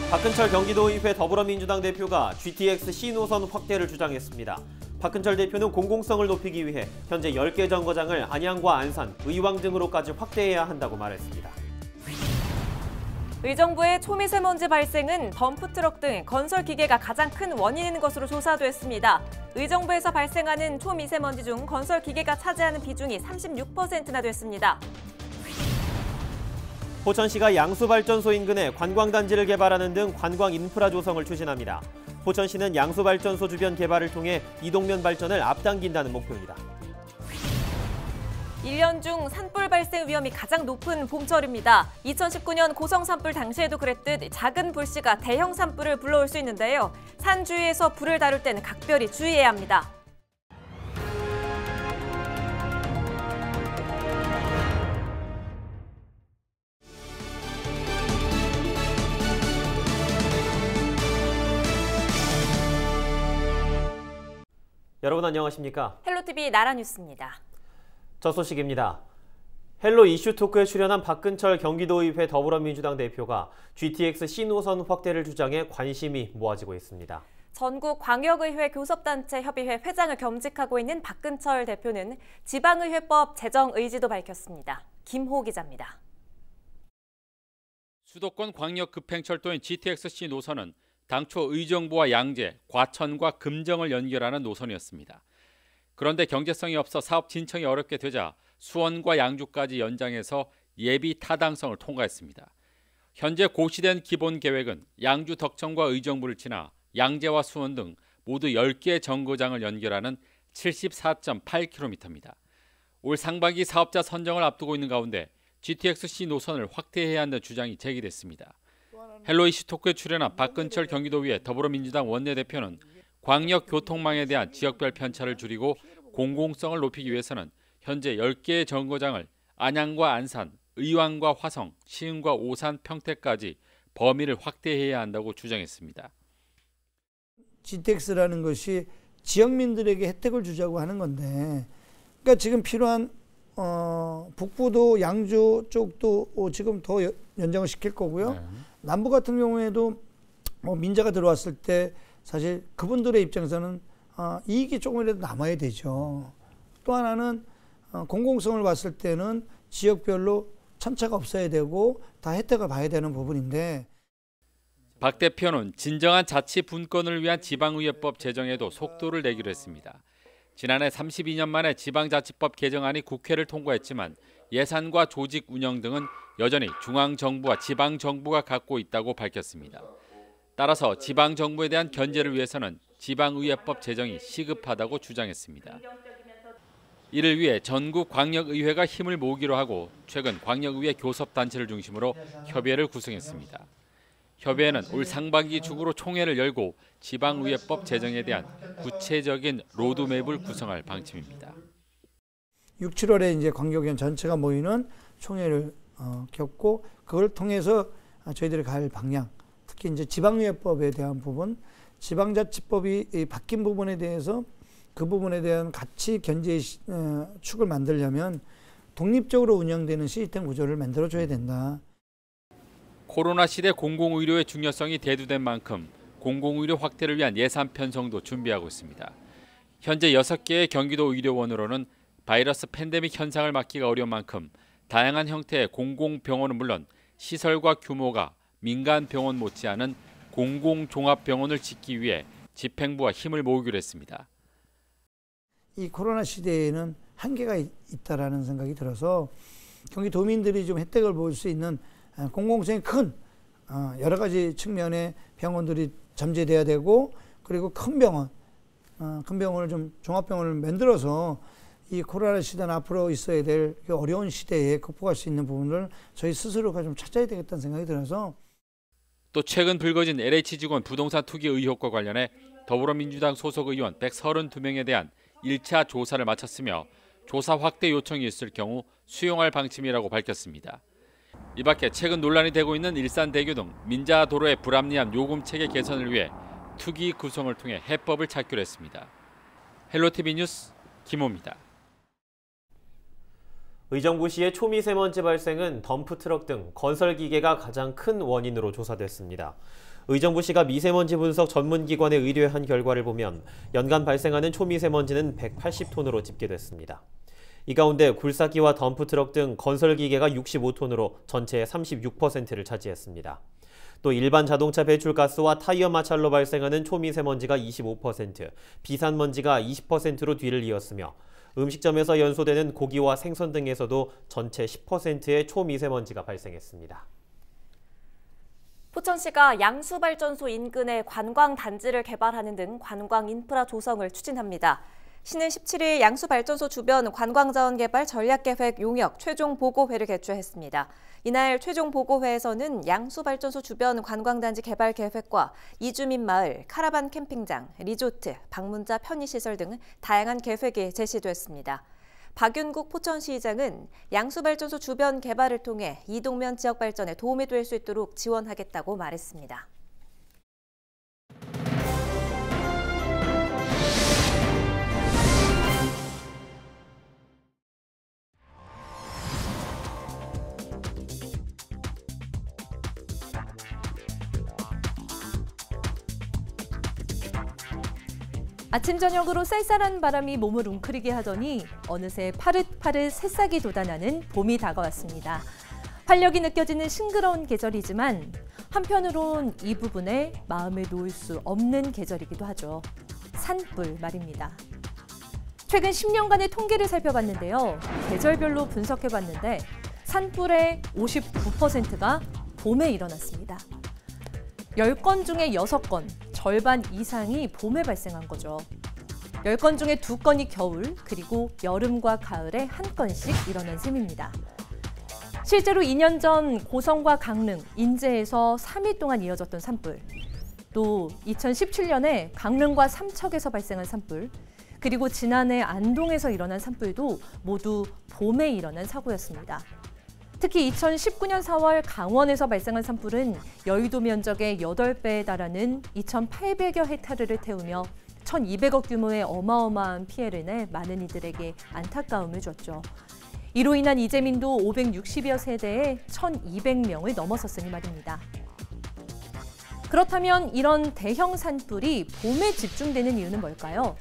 박근철 경기도의회 더불어민주당 대표가 GTX C노선 확대를 주장했습니다. 박근철 대표는 공공성을 높이기 위해 현재 10개 정거장을 안양과 안산, 의왕 등으로까지 확대해야 한다고 말했습니다. 의정부의 초미세먼지 발생은 덤프트럭 등 건설 기계가 가장 큰 원인인 것으로 조사됐습니다. 의정부에서 발생하는 초미세먼지 중 건설 기계가 차지하는 비중이 36%나 됐습니다. 포천시가 양수발전소 인근에 관광단지를 개발하는 등 관광 인프라 조성을 추진합니다. 포천시는 양수발전소 주변 개발을 통해 이동면 발전을 앞당긴다는 목표입니다. 1년 중 산불 발생 위험이 가장 높은 봄철입니다. 2019년 고성 산불 당시에도 그랬듯 작은 불씨가 대형 산불을 불러올 수 있는데요. 산 주위에서 불을 다룰 때는 각별히 주의해야 합니다. 여러분 안녕하십니까? 헬로TV 나라뉴스입니다. 첫 소식입니다. 헬로 이슈 토크에 출연한 박근철 경기도의회 더불어민주당 대표가 GTX C노선 확대를 주장해 관심이 모아지고 있습니다. 전국광역의회 교섭단체 협의회 회장을 겸직하고 있는 박근철 대표는 지방의회법 제정 의지도 밝혔습니다. 김호 기자입니다. 수도권 광역급행철도인 GTX-C 노선은 당초 의정부와 양재, 과천과 금정을 연결하는 노선이었습니다. 그런데 경제성이 없어 사업 진척이 어렵게 되자 수원과 양주까지 연장해서 예비 타당성을 통과했습니다. 현재 고시된 기본 계획은 양주 덕천과 의정부를 지나 양재와 수원 등 모두 10개의 정거장을 연결하는 74.8km입니다. 올 상반기 사업자 선정을 앞두고 있는 가운데 GTX-C 노선을 확대해야 한다는 주장이 제기됐습니다. 헬로 이슈 토크에 출연한 박근철 경기도의회 더불어민주당 원내대표는 광역 교통망에 대한 지역별 편차를 줄이고 공공성을 높이기 위해서는 현재 10개의 정거장을 안양과 안산, 의왕과 화성, 시흥과 오산, 평택까지 범위를 확대해야 한다고 주장했습니다. GTX라는 것이 지역민들에게 혜택을 주자고 하는 건데, 그러니까 지금 필요한 북부도 양주 쪽도 지금 더 연장을 시킬 거고요. 네. 남부 같은 경우에도 민자가 들어왔을 때 사실 그분들의 입장에서는 이익이 조금이라도 남아야 되죠. 또 하나는 공공성을 봤을 때는 지역별로 천차가 없어야 되고 다 혜택을 봐야 되는 부분인데, 박 대표는 진정한 자치 분권을 위한 지방의회법 제정에도 속도를 내기로 했습니다. 지난해 32년 만에 지방자치법 개정안이 국회를 통과했지만 예산과 조직 운영 등은 여전히 중앙정부와 지방정부가 갖고 있다고 밝혔습니다. 따라서 지방정부에 대한 견제를 위해서는 지방의회법 제정이 시급하다고 주장했습니다. 이를 위해 전국 광역의회가 힘을 모으기로 하고 최근 광역의회 교섭단체를 중심으로 협의회를 구성했습니다. 협의회는 올 상반기 중으로 총회를 열고 지방의회법 제정에 대한 구체적인 로드맵을 구성할 방침입니다. 6, 7월에 이제 광역의원 전체가 모이는 총회를 겪고 그걸 통해서 저희들이 갈 방향, 특히 이제 지방의회법에 대한 부분, 지방자치법이 바뀐 부분에 대해서 그 부분에 대한 가치 견제의 축을 만들려면 독립적으로 운영되는 시스템 구조를 만들어줘야 된다. 코로나 시대 공공의료의 중요성이 대두된 만큼 공공의료 확대를 위한 예산 편성도 준비하고 있습니다. 현재 6개의 경기도 의료원으로는 바이러스 팬데믹 현상을 막기가 어려운 만큼 다양한 형태의 공공병원은 물론 시설과 규모가 민간 병원 못지않은 공공종합병원을 짓기 위해 집행부와 힘을 모으기로 했습니다. 이 코로나 시대에는 한계가 있다라는 생각이 들어서 경기도민들이 좀 혜택을 볼 수 있는 공공성이 큰 여러 가지 측면의 병원들이 잠재돼야 되고, 그리고 큰 병원을 좀 종합병원을 만들어서 이 코로나 시대는 앞으로 있어야 될 어려운 시대에 극복할 수 있는 부분을 저희 스스로가 좀 찾아야 되겠다는 생각이 들어서. 또 최근 불거진 LH 직원 부동산 투기 의혹과 관련해 더불어민주당 소속 의원 132명에 대한 1차 조사를 마쳤으며 조사 확대 요청이 있을 경우 수용할 방침이라고 밝혔습니다. 이 밖에 최근 논란이 되고 있는 일산대교 등 민자도로의 불합리한 요금체계 개선을 위해 투기 구성을 통해 해법을 찾기로 했습니다. 헬로TV 뉴스 김호입니다. 의정부시의 초미세먼지 발생은 덤프트럭 등 건설기계가 가장 큰 원인으로 조사됐습니다. 의정부시가 미세먼지 분석 전문기관에 의뢰한 결과를 보면 연간 발생하는 초미세먼지는 180톤으로 집계됐습니다. 이 가운데 굴삭기와 덤프트럭 등 건설기계가 65톤으로 전체의 36%를 차지했습니다. 또 일반 자동차 배출가스와 타이어 마찰로 발생하는 초미세먼지가 25%, 비산먼지가 20%로 뒤를 이었으며 음식점에서 연소되는 고기와 생선 등에서도 전체 10%의 초미세먼지가 발생했습니다. 포천시가 양수발전소 인근에 관광단지를 개발하는 등 관광 인프라 조성을 추진합니다. 시는 17일 양수발전소 주변 관광자원 개발 전략계획 용역 최종 보고회를 개최했습니다. 이날 최종 보고회에서는 양수발전소 주변 관광단지 개발 계획과 이주민 마을, 카라반 캠핑장, 리조트, 방문자 편의시설 등 다양한 계획이 제시됐습니다. 박윤국 포천시장은 양수발전소 주변 개발을 통해 이동면 지역 발전에 도움이 될 수 있도록 지원하겠다고 말했습니다. 아침 저녁으로 쌀쌀한 바람이 몸을 웅크리게 하더니 어느새 파릇파릇 새싹이 돋아나는 봄이 다가왔습니다. 활력이 느껴지는 싱그러운 계절이지만 한편으론 이 부분에 마음을 놓을 수 없는 계절이기도 하죠. 산불 말입니다. 최근 10년간의 통계를 살펴봤는데요. 계절별로 분석해봤는데 산불의 59%가 봄에 일어났습니다. 10건 중에 6건, 절반 이상이 봄에 발생한 거죠. 10건 중에 2건이 겨울, 그리고 여름과 가을에 1건씩 일어난 셈입니다. 실제로 2년 전 고성과 강릉, 인제에서 3일 동안 이어졌던 산불, 또 2017년에 강릉과 삼척에서 발생한 산불, 그리고 지난해 안동에서 일어난 산불도 모두 봄에 일어난 사고였습니다. 특히 2019년 4월 강원에서 발생한 산불은 여의도 면적의 8배에 달하는 2,800여 헥타르를 태우며 1,200억 규모의 어마어마한 피해를 내 많은 이들에게 안타까움을 줬죠. 이로 인한 이재민도 560여 세대에 1,200명을 넘어섰으니 말입니다. 그렇다면 이런 대형 산불이 봄에 집중되는 이유는 뭘까요?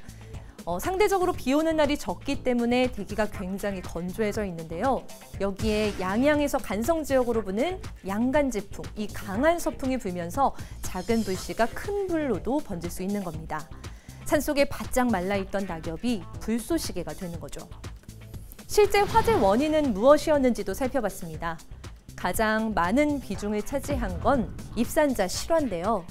상대적으로 비 오는 날이 적기 때문에 대기가 굉장히 건조해져 있는데요. 여기에 양양에서 간성 지역으로 부는 양간지풍, 이 강한 서풍이 불면서 작은 불씨가 큰 불로도 번질 수 있는 겁니다. 산속에 바짝 말라있던 낙엽이 불쏘시개가 되는 거죠. 실제 화재 원인은 무엇이었는지도 살펴봤습니다. 가장 많은 비중을 차지한 건 입산자 실화인데요.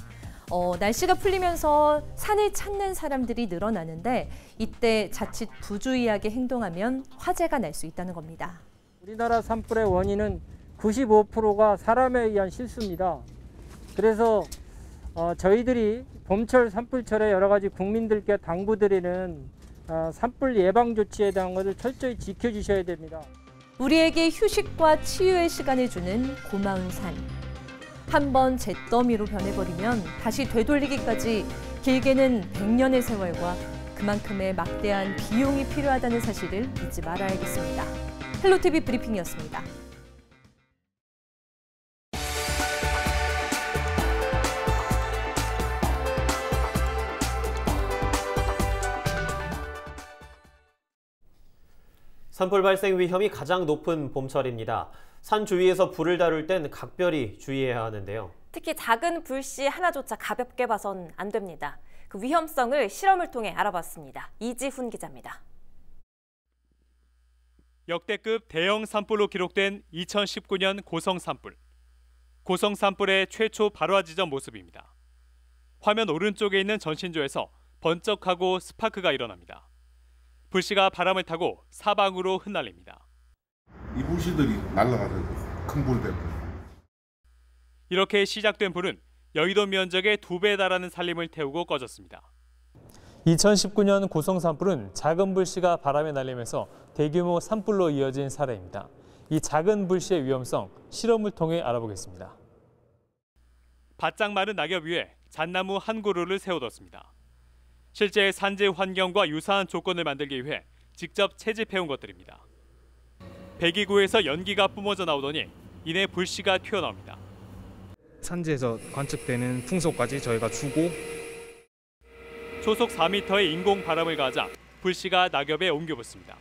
날씨가 풀리면서 산을 찾는 사람들이 늘어나는데 이때 자칫 부주의하게 행동하면 화재가 날 수 있다는 겁니다. 우리나라 산불의 원인은 95%가 사람에 의한 실수입니다. 그래서 저희들이 봄철 산불철에 여러 가지 국민들께 당부드리는 산불 예방 조치에 대한 것을 철저히 지켜주셔야 됩니다. 우리에게 휴식과 치유의 시간을 주는 고마운 산. 한번 잿더미로 변해버리면 다시 되돌리기까지 길게는 100년의 세월과 그만큼의 막대한 비용이 필요하다는 사실을 잊지 말아야겠습니다. 헬로티비 브리핑이었습니다. 산불 발생 위험이 가장 높은 봄철입니다. 산 주위에서 불을 다룰 땐 각별히 주의해야 하는데요. 특히 작은 불씨 하나조차 가볍게 봐선 안 됩니다. 그 위험성을 실험을 통해 알아봤습니다. 이지훈 기자입니다. 역대급 대형 산불로 기록된 2019년 고성 산불. 고성 산불의 최초 발화 지점 모습입니다. 화면 오른쪽에 있는 전신조에서 번쩍하고 스파크가 일어납니다. 불씨가 바람을 타고 사방으로 흩날립니다. 이 불씨들이 날아가서 큰 불 되고. 이렇게 시작된 불은 여의도 면적의 2배에 달하는 산림을 태우고 꺼졌습니다. 2019년 고성 산불은 작은 불씨가 바람에 날리면서 대규모 산불로 이어진 사례입니다. 이 작은 불씨의 위험성 실험을 통해 알아보겠습니다. 바짝 마른 낙엽 위에 잣나무 한 그루를 세워뒀습니다. 실제 산지 환경과 유사한 조건을 만들기 위해 직접 채집해온 것들입니다. 배기구에서 연기가 뿜어져 나오더니 이내 불씨가 튀어나옵니다. 산지에서 관측되는 풍속까지 저희가 주고 초속 4m의 인공 바람을 가하자 불씨가 낙엽에 옮겨붙습니다.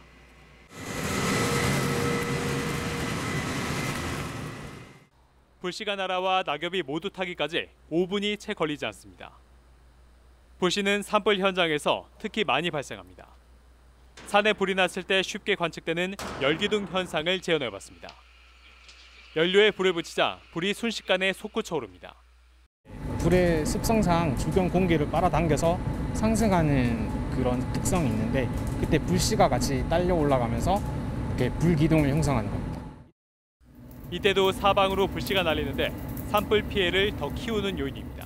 불씨가 날아와 낙엽이 모두 타기까지 5분이 채 걸리지 않습니다. 불씨는 산불 현장에서 특히 많이 발생합니다. 산에 불이 났을 때 쉽게 관측되는 열기둥 현상을 재현해봤습니다. 연료에 불을 붙이자 불이 순식간에 솟구쳐 오릅니다. 불의 습성상 주변 공기를 빨아당겨서 상승하는 그런 특성이 있는데 그때 불씨가 같이 딸려 올라가면서 이렇게 불기둥을 형성하는 겁니다. 이때도 사방으로 불씨가 날리는데 산불 피해를 더 키우는 요인입니다.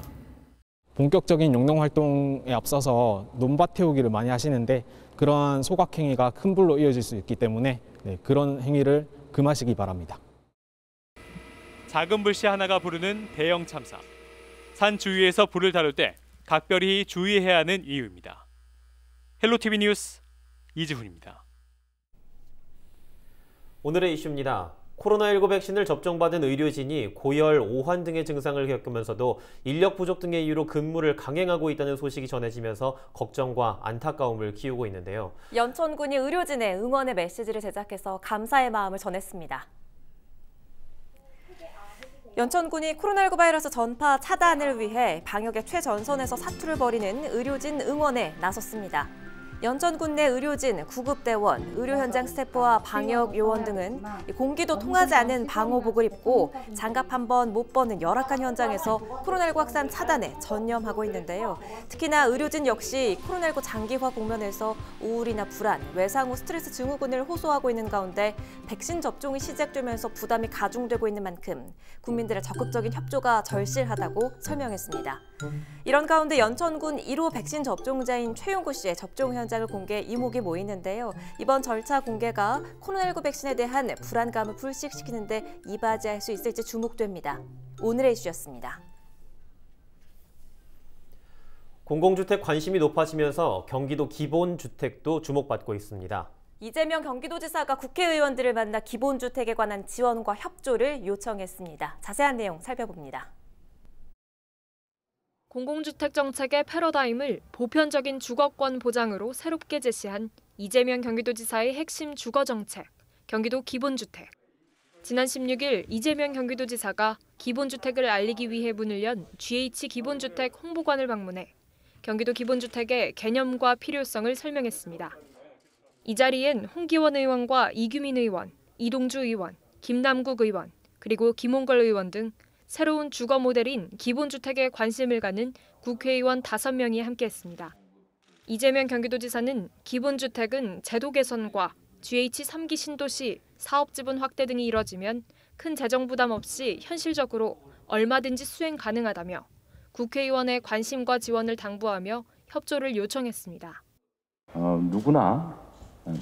본격적인 용농 활동에 앞서서 논밭 태우기를 많이 하시는데 그러한 소각행위가 큰 불로 이어질 수 있기 때문에 그런 행위를 금하시기 바랍니다. 작은 불씨 하나가 부르는 대형 참사. 산 주위에서 불을 다룰 때 각별히 주의해야 하는 이유입니다. 헬로티비 뉴스 이지훈입니다. 오늘의 이슈입니다. 코로나19 백신을 접종받은 의료진이 고열, 오한 등의 증상을 겪으면서도 인력 부족 등의 이유로 근무를 강행하고 있다는 소식이 전해지면서 걱정과 안타까움을 키우고 있는데요. 연천군이 의료진의 응원의 메시지를 제작해서 감사의 마음을 전했습니다. 연천군이 코로나19 바이러스 전파 차단을 위해 방역의 최전선에서 사투를 벌이는 의료진 응원에 나섰습니다. 연천군 내 의료진, 구급대원, 의료 현장 스태프와 방역 요원 등은 공기도 통하지 않은 방호복을 입고 장갑 한 번 못 버는 열악한 현장에서 코로나19 확산 차단에 전념하고 있는데요. 특히나 의료진 역시 코로나19 장기화 국면에서 우울이나 불안, 외상 후 스트레스 증후군을 호소하고 있는 가운데 백신 접종이 시작되면서 부담이 가중되고 있는 만큼 국민들의 적극적인 협조가 절실하다고 설명했습니다. 이런 가운데 연천군 1호 백신 접종자인 최용구 씨의 접종 현장을 공개 이목이 모이는데요. 이번 절차 공개가 코로나19 백신에 대한 불안감을 불식시키는 데 이바지할 수 있을지 주목됩니다. 오늘의 이슈였습니다. 공공주택 관심이 높아지면서 경기도 기본주택도 주목받고 있습니다. 이재명 경기도지사가 국회의원들을 만나 기본주택에 관한 지원과 협조를 요청했습니다. 자세한 내용 살펴봅니다. 공공주택 정책의 패러다임을 보편적인 주거권 보장으로 새롭게 제시한 이재명 경기도지사의 핵심 주거정책, 경기도 기본주택. 지난 16일 이재명 경기도지사가 기본주택을 알리기 위해 문을 연 GH 기본주택 홍보관을 방문해 경기도 기본주택의 개념과 필요성을 설명했습니다. 이 자리엔 홍기원 의원과 이규민 의원, 이동주 의원, 김남국 의원, 그리고 김홍걸 의원 등 새로운 주거 모델인 기본주택에 관심을 가는 국회의원 5명이 함께했습니다. 이재명 경기도지사는 기본주택은 제도 개선과 GH 3기 신도시 사업 지분 확대 등이 이뤄지면 큰 재정 부담 없이 현실적으로 얼마든지 수행 가능하다며 국회의원의 관심과 지원을 당부하며 협조를 요청했습니다. 누구나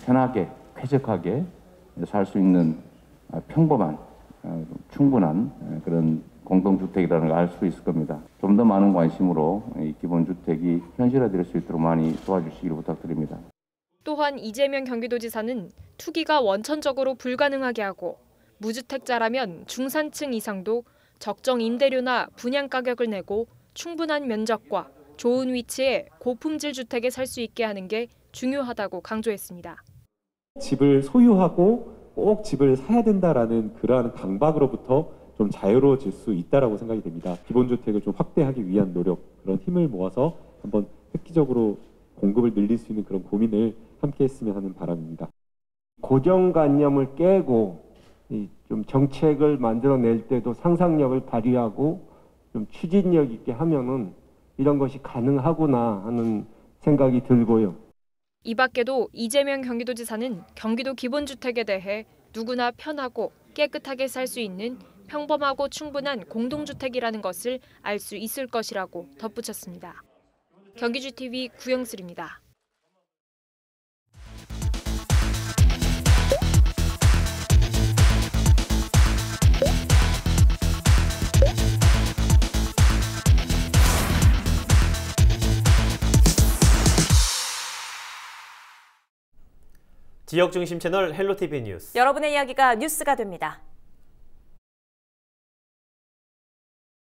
편하게, 쾌적하게 살 수 있는 평범한, 충분한 그런 공동주택이라는 걸 알 수 있을 겁니다. 좀 더 많은 관심으로 이 기본주택이 현실화될 수 있도록 많이 도와주시기를 부탁드립니다. 또한 이재명 경기도지사는 투기가 원천적으로 불가능하게 하고 무주택자라면 중산층 이상도 적정 임대료나 분양가격을 내고 충분한 면적과 좋은 위치에 고품질 주택에 살 수 있게 하는 게 중요하다고 강조했습니다. 집을 소유하고 꼭 집을 사야 된다라는 그러한 강박으로부터 좀 자유로워질 수 있다라고 생각이 됩니다. 기본주택을 좀 확대하기 위한 노력, 그런 힘을 모아서 한번 획기적으로 공급을 늘릴 수 있는 그런 고민을 함께 했으면 하는 바람입니다. 고정관념을 깨고 좀 정책을 만들어낼 때도 상상력을 발휘하고 좀 추진력 있게 하면은 이런 것이 가능하구나 하는 생각이 들고요. 이 밖에도 이재명 경기도지사는 경기도 기본주택에 대해 누구나 편하고 깨끗하게 살 수 있는 평범하고 충분한 공동주택이라는 것을 알 수 있을 것이라고 덧붙였습니다. 경기주TV 구영슬입니다. 지역 중심 채널 헬로티비 뉴스. 여러분의 이야기가 뉴스가 됩니다.